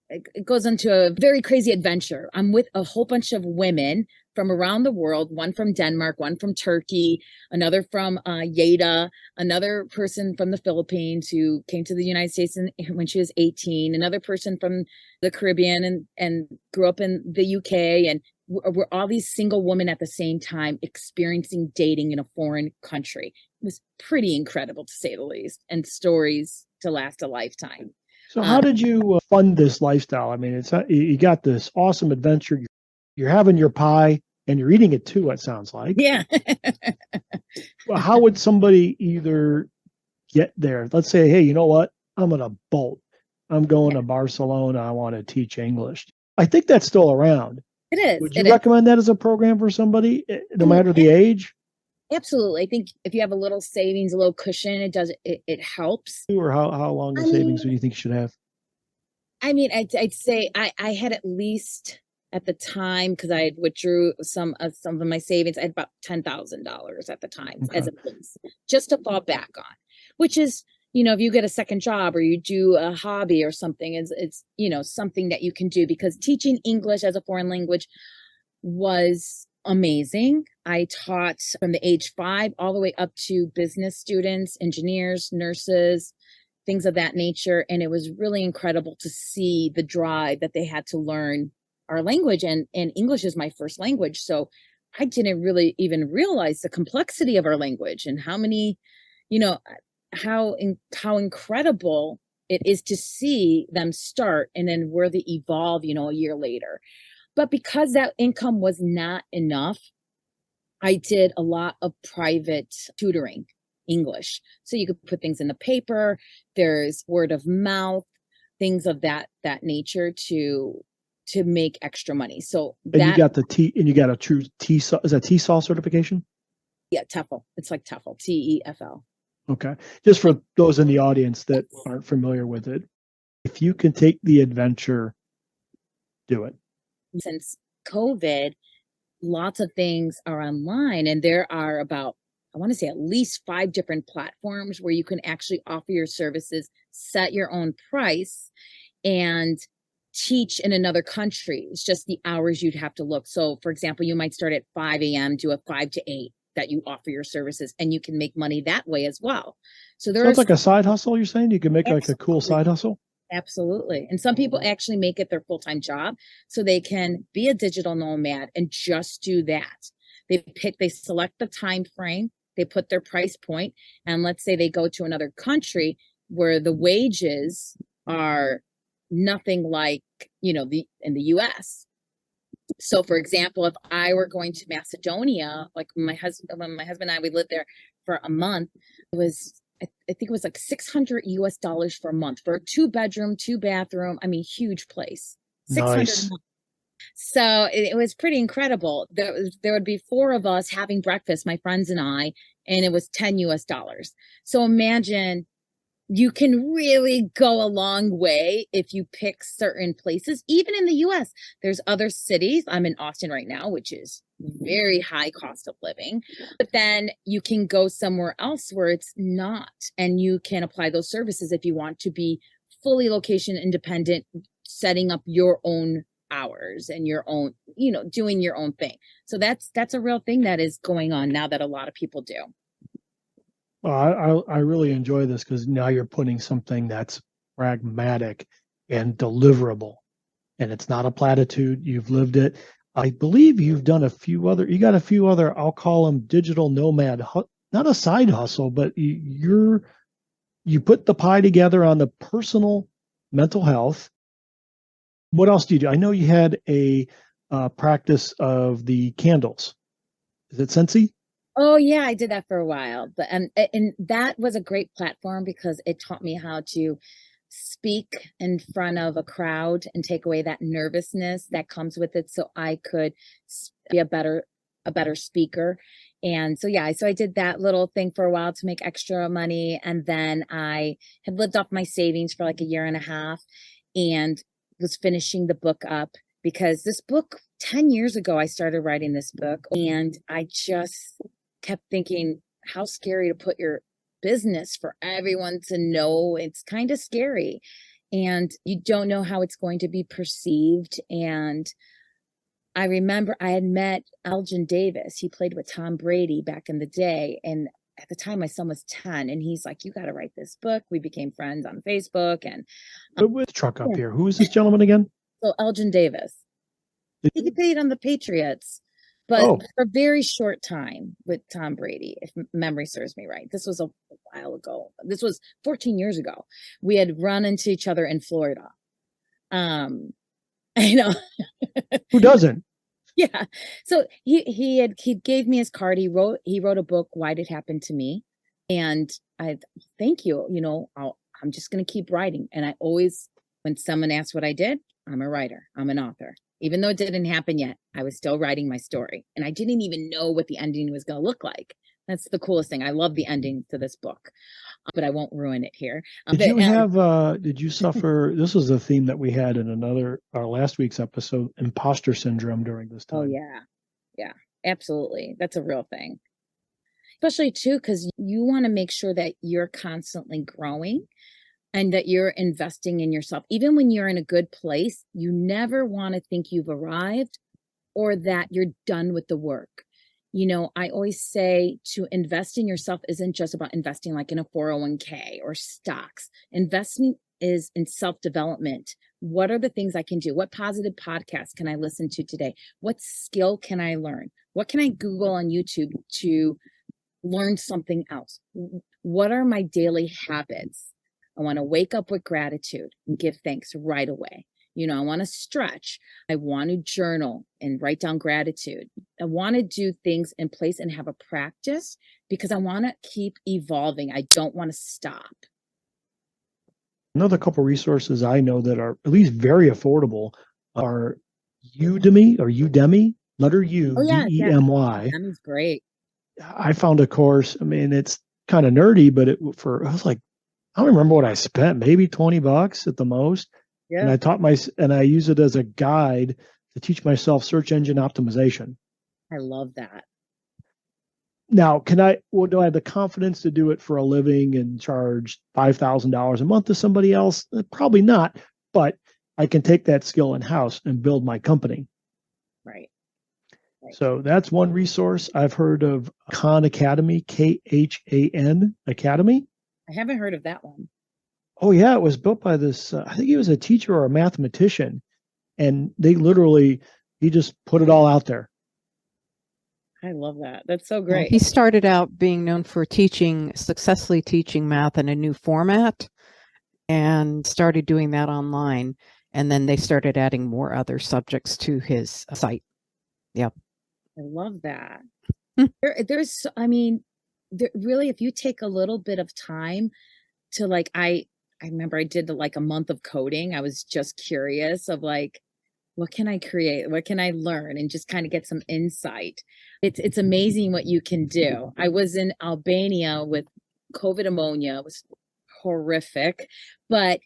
It goes into a very crazy adventure. I'm with a whole bunch of women from around the world, one from Denmark, one from Turkey, another from Yeda, another person from the Philippines who came to the United States when she was 18, another person from the Caribbean and grew up in the UK. And we're all these single women at the same time experiencing dating in a foreign country. It was pretty incredible, to say the least, and stories to last a lifetime. So how did you fund this lifestyle? I mean, you got this awesome adventure. You're having your pie and you're eating it too, it sounds like. Yeah. Well, how would somebody either get there? Let's say, hey, you know what? I'm going to bolt. I'm going to Barcelona. I want to teach English. I think that's still around. It is. Would you recommend that as a program for somebody, no matter the age? Absolutely. I think if you have a little savings, a little cushion, it helps. Or how long the savings do you think you should have? I mean, I'd say I had at least at the time, because I had withdrew some of my savings, I had about $10,000 at the time as a base, just to fall back on, which is, if you get a second job or you do a hobby or something, it's something that you can do, because teaching English as a foreign language was amazing. I taught from the age 5 all the way up to business students, engineers, nurses, things of that nature. And it was really incredible to see the drive that they had to learn our language. And English is my first language. So I didn't really even realize the complexity of our language and how many, how incredible it is to see them start and then where they evolve, a year later. But because that income was not enough, I did a lot of private tutoring English. So you could put things in the paper, there's word of mouth, things of that nature to make extra money. So you got a true TESOL. Is that TESOL certification? Yeah, TEFL. It's like TEFL, TEFL. Okay. Just for those in the audience that aren't familiar with it, if you can take the adventure, do it. Since COVID, lots of things are online, and there are about, I want to say, at least 5 different platforms where you can actually offer your services, set your own price, and teach in another country. It's just the hours you'd have to look. So, for example, you might start at 5 a.m., do a 5 to 8, that you offer your services, and you can make money that way as well. So it's like a side hustle, you're saying? You can make like a cool side hustle? Absolutely. And some people actually make it their full-time job, so they can be a digital nomad and just do that. They select the time frame, they put their price point, and let's say they go to another country where the wages are nothing like, in the US. So for example, if I were going to Macedonia, like when my husband and I, we lived there for a month, it was, I think it was like $600 for a month for a 2-bedroom, 2-bathroom. I mean, huge place. Nice. So it was pretty incredible. There would be 4 of us having breakfast, my friends and I, and it was $10. So imagine, you can really go a long way if you pick certain places. Even in the US, there's other cities. I'm in Austin right now, which is very high cost of living. But then you can go somewhere else where it's not, and you can apply those services if you want to be fully location independent, setting up your own hours and your own, doing your own thing. So that's a real thing that is going on now that a lot of people do. Well, I really enjoy this because now you're putting something that's pragmatic and deliverable, and it's not a platitude. You've lived it. I believe you've done you got a few other, I'll call them digital nomad, not a side hustle, but you put the pie together on the personal mental health. What else do you do? I know you had a practice of the candles. Is it Scentsy? Oh yeah, I did that for a while, but and that was a great platform because it taught me how to speak in front of a crowd and take away that nervousness that comes with it, so I could be a better speaker. And so I did that little thing for a while to make extra money, and then I had lived off my savings for like a year and a half, and was finishing the book up because this book 10 years ago I started writing this book, and I just kept thinking, how scary to put your business for everyone to know. It's kind of scary, and you don't know how it's going to be perceived. And I remember I had met Elgin Davis. He played with Tom Brady back in the day, and at the time my son was 10, and he's like, you got to write this book. We became friends on Facebook. And with the truck up here, who is this gentleman again? So Elgin Davis, he played on the Patriots, but for a very short time with Tom Brady, if memory serves me right. This was a while ago. This was 14 years ago. We had run into each other in Florida. I know. Who doesn't? Yeah. So he gave me his card. He wrote a book, Why Did It Happen to Me? And I thank you. I'm just going to keep writing. And I always, when someone asks what I did, I'm a writer. I'm an author. Even though it didn't happen yet, I was still writing my story. And I didn't even know what the ending was going to look like. That's the coolest thing. I love the ending to this book, but I won't ruin it here. Did you suffer, this was a theme that we had in our last week's episode, imposter syndrome during this time? Oh, yeah. Yeah, absolutely. That's a real thing. Especially too, because you want to make sure that you're constantly growing and that you're investing in yourself. Even when you're in a good place, you never want to think you've arrived or that you're done with the work. I always say to invest in yourself isn't just about investing like in a 401k or stocks. Investment is in self-development. What are the things I can do? What positive podcasts can I listen to today? What skill can I learn? What can I Google on YouTube to learn something else? What are my daily habits? I want to wake up with gratitude and give thanks right away. I want to stretch. I want to journal and write down gratitude. I want to do things in place and have a practice because I want to keep evolving. I don't want to stop. Another couple resources I know that are at least very affordable are Udemy, letter U, D-E-M-Y. Udemy's great. I found a course. I mean, it's kind of nerdy, but I was like, I don't remember what I spent, maybe $20 at the most. Yeah. And I use it as a guide to teach myself search engine optimization. I love that. Now, do I have the confidence to do it for a living and charge $5,000 a month to somebody else? Probably not, but I can take that skill in-house and build my company. Right. So that's one resource. I've heard of Khan Academy, Khan Academy. I haven't heard of that one. Oh, yeah. It was built by this, I think he was a teacher or a mathematician. And he just put it all out there. I love that. That's so great. He started out being known for successfully teaching math in a new format and started doing that online. And then they started adding more other subjects to his site. Yep. I love that. Really, if you take a little bit of time to I remember I did a month of coding. I was just curious of what can I create? What can I learn? And just kind of get some insight. It's amazing what you can do. I was in Albania with COVID pneumonia. It was horrific. But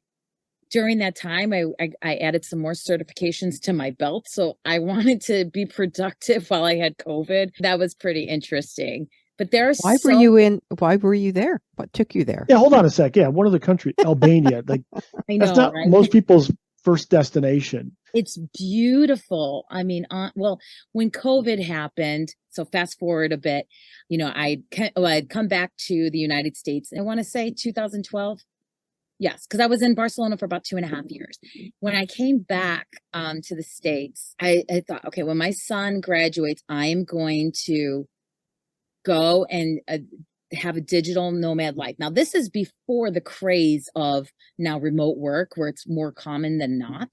during that time, I added some more certifications to my belt. So I wanted to be productive while I had COVID. That was pretty interesting. But why were you there? What took you there? Yeah, hold on a sec. Yeah, one of the country, Albania. I know, that's not right? Most people's first destination. It's beautiful. I mean, when COVID happened, so fast forward a bit, I'd come back to the United States. I want to say 2012. Yes, because I was in Barcelona for about 2.5 years. When I came back to the States, I thought, okay, when my son graduates, I am going to go and have a digital nomad life. Now, this is before the craze of now remote work, where it's more common than not.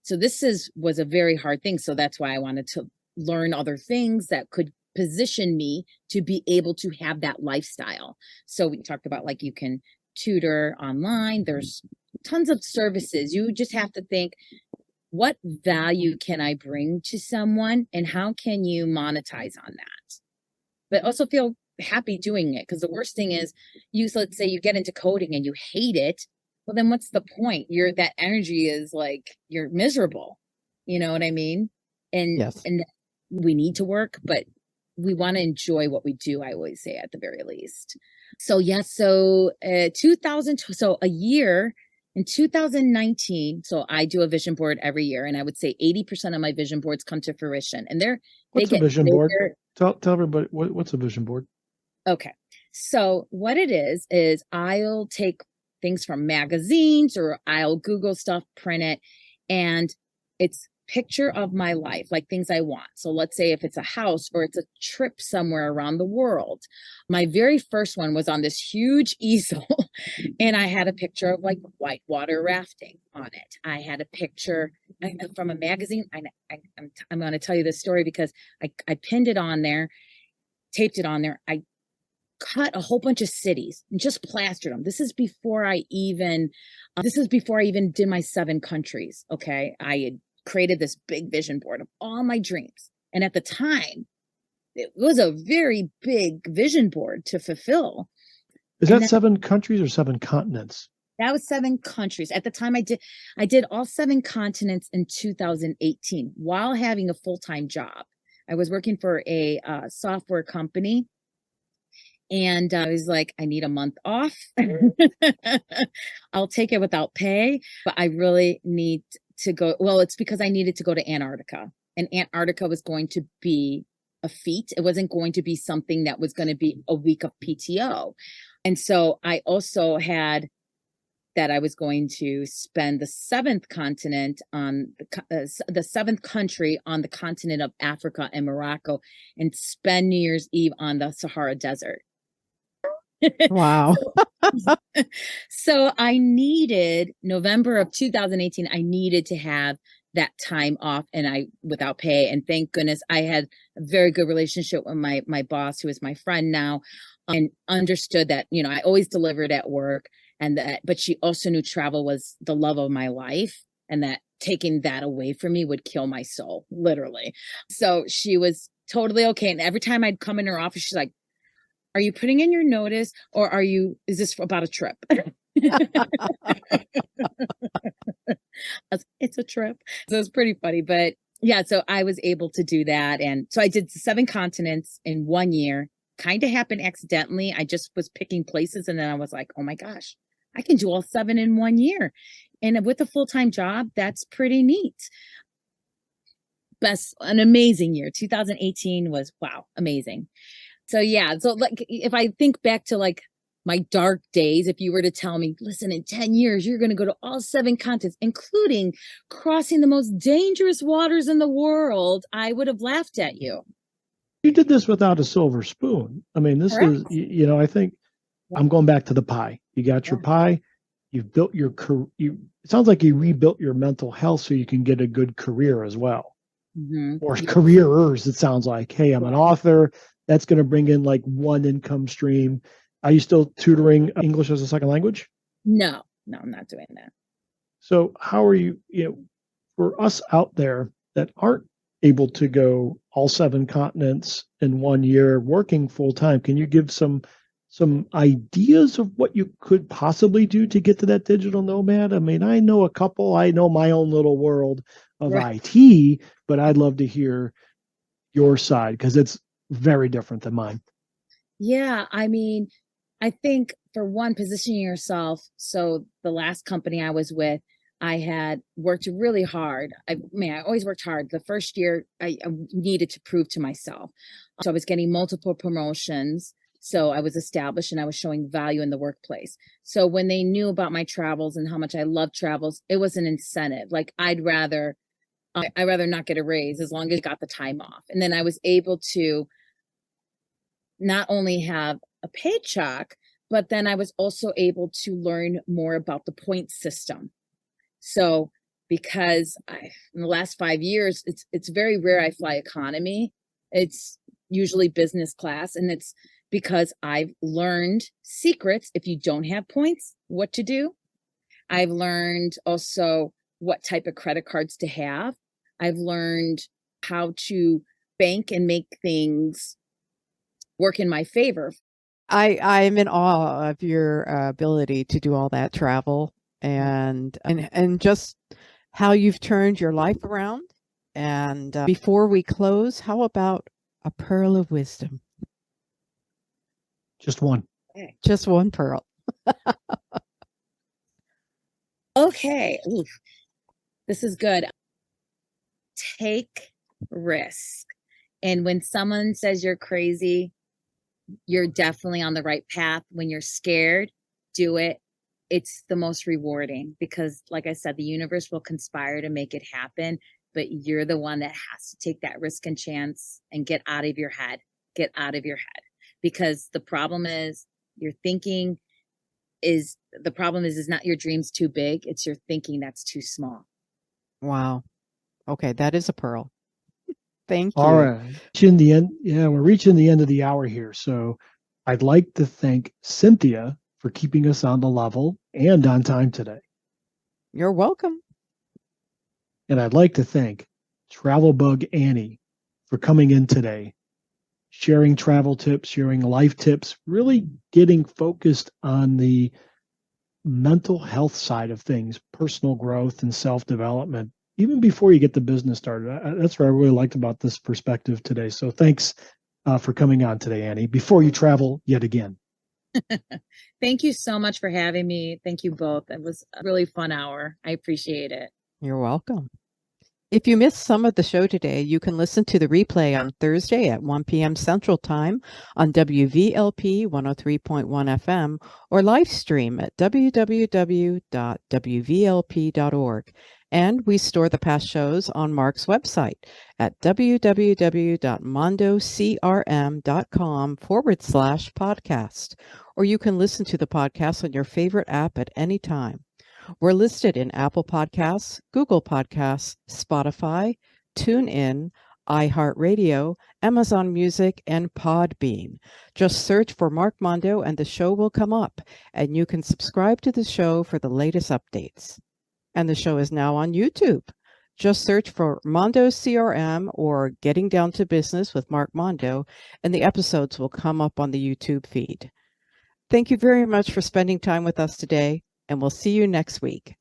So this was a very hard thing. So that's why I wanted to learn other things that could position me to be able to have that lifestyle. So we talked about you can tutor online. There's tons of services. You just have to think, what value can I bring to someone and how can you monetize on that? But also feel happy doing it, because the worst thing is let's say you get into coding and you hate it. Well, then what's the point? That energy is you're miserable. You know what I mean? And yes. And we need to work, but we want to enjoy what we do, I always say, at the very least. So yes, so a year in 2019, so I do a vision board every year, and I would say 80% of my vision boards come to fruition. And what's a vision board? Tell everybody what's a vision board. Okay. So what it is I'll take things from magazines, or I'll Google stuff, print it, and it's picture of my life, things I want. So let's say if it's a house or it's a trip somewhere around the world. My very first one was on this huge easel and I had a picture of whitewater rafting on it. I had a picture from a magazine. I'm going to tell you this story because I pinned it on there, taped it on there. I cut a whole bunch of cities and just plastered them. This is before I even did my 7 countries. Okay. I had created this big vision board of all my dreams. And at the time, it was a very big vision board to fulfill. Is that 7 countries or 7 continents? That was 7 countries. At the time I did all 7 continents in 2018 while having a full-time job. I was working for a software company. And I was like, I need a month off. I'll take it without pay, but I really need to go. Well, it's because I needed to go to Antarctica, and Antarctica was going to be a feat. It wasn't going to be something that was going to be a week of PTO. And so I also had that I was going to spend the 7th continent on the 7th country on the continent of Africa and Morocco, and spend New Year's Eve on the Sahara Desert. Wow. So I needed November of 2018. I needed to have that time off, and without pay. And thank goodness I had a very good relationship with my boss, who is my friend now, and understood that, I always delivered at work, but she also knew travel was the love of my life, and that taking that away from me would kill my soul, literally. So she was totally okay. And every time I'd come in her office, she's like, are you putting in your notice, or is this about a trip? It's a trip. So it's pretty funny, but yeah, so I was able to do that. And so I did 7 continents in 1 year. Kind of happened accidentally. I just was picking places, and then I was like, oh my gosh, I can do all 7 in 1 year. And with a full-time job, that's pretty neat. an amazing year. 2018 was, wow, amazing. So yeah, so like if I think back to like my dark days, if you were to tell me, listen, in 10 years, you're going to go to all 7 continents, including crossing the most dangerous waters in the world, I would have laughed at you. You did this without a silver spoon. I mean, this Correct. is, you know, I think I'm going back to the pie. You got your pie. You've built your career. It sounds like you rebuilt your mental health so you can get a good career as well. Or careerers, it sounds like. Hey, I'm an author. That's going to bring in like one income stream. Are you still tutoring English as a second language? No, I'm not doing that. So how are you, for us out there that aren't able to go all 7 continents in 1 year working full time, can you give some ideas of what you could possibly do to get to that digital nomad? I mean, I know a couple. I know my own little world of IT, but I'd love to hear your side because it's very different than mine. Yeah, I mean, I think for one, positioning yourself. So the last company I was with, I had worked really hard. I always worked hard. The first year I needed to prove to myself. So I was getting multiple promotions. So I was established and I was showing value in the workplace. So when they knew about my travels and how much I love travels, it was an incentive. Like I'd rather not get a raise as long as I got the time off. And then I was able to not only have a paycheck, but then I was also able to learn more about the point system. So because in the last 5 years, it's very rare I fly economy. It's usually business class. And it's because I've learned secrets. If you don't have points, what to do. I've learned also what type of credit cards to have. I've learned how to bank and make things work in my favor. I'm in awe of your ability to do all that travel and just how you've turned your life around. And before we close, how about a pearl of wisdom? Just one. Just one pearl. Okay. Oof. This is good. Take risk. And when someone says you're crazy, you're definitely on the right path. When you're scared, do it. It's the most rewarding because, like I said, the universe will conspire to make it happen, but you're the one that has to take that risk and chance and get out of your head. Get out of your head. Because the problem is your thinking is not your dreams too big. It's your thinking that's too small. Wow. Okay. That is a pearl. Thank you. All right. In the end, we're reaching the end of the hour here. So I'd like to thank Cynthia for keeping us on the level and on time today. You're welcome. And I'd like to thank Travel Bug Annie for coming in today, sharing travel tips, sharing life tips, really getting focused on the mental health side of things, personal growth and self-development, even before you get the business started. That's what I really liked about this perspective today. So thanks for coming on today, Annie, before you travel yet again. Thank you so much for having me. Thank you both. It was a really fun hour. I appreciate it. You're welcome. If you missed some of the show today, you can listen to the replay on Thursday at 1 p.m. Central Time on WVLP 103.1 FM or live stream at www.wvlp.org. And we store the past shows on Mark's website at www.mondocrm.com/podcast. Or you can listen to the podcast on your favorite app at any time. We're listed in Apple Podcasts, Google Podcasts, Spotify, TuneIn, iHeartRadio, Amazon Music, and Podbean. Just search for Mark Mondo and the show will come up, and you can subscribe to the show for the latest updates. And the show is now on YouTube. Just search for Mondo CRM or Getting Down to Business with Mark Mondo, and the episodes will come up on the YouTube feed. Thank you very much for spending time with us today, and we'll see you next week.